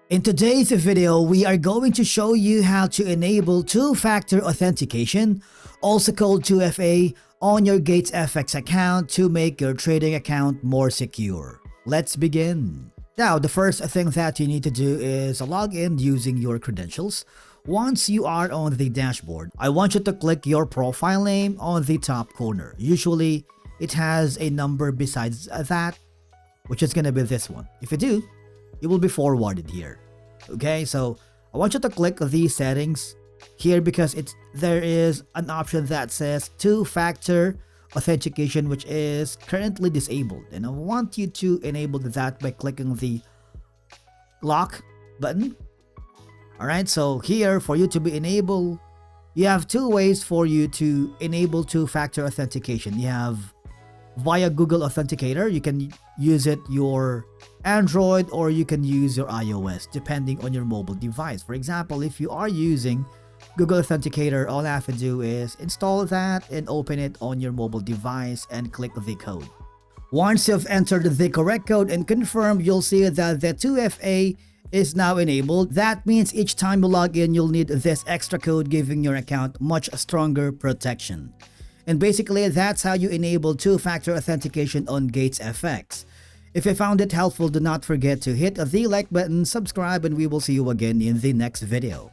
In today's video, we are going to show you how to enable two-factor authentication, also called 2FA, on your GatesFX account to make your trading account more secure. Let's begin. Now, the first thing that you need to do is log in using your credentials. Once you are on the dashboard, I want you to click your profile name on the top corner. Usually, it has a number besides that, which is going to be this one. If you do, you will be forwarded here. Okay, so I want you to click the settings here because there is an option that says two-factor authentication, which is currently disabled, and I want you to enable that by clicking the lock button. All right, so here for you to be enabled, you have two ways for you to enable two-factor authentication. You have via Google Authenticator. You can use it your Android or you can use your iOS depending on your mobile device. For example, if you are using Google Authenticator, all I have to do is install that and open it on your mobile device and click the code. Once you've entered the correct code and confirmed, you'll see that the 2FA is now enabled. That means each time you log in, you'll need this extra code, giving your account much stronger protection. And basically, that's how you enable two-factor authentication on GatesFX. If you found it helpful, do not forget to hit the like button, subscribe, and we will see you again in the next video.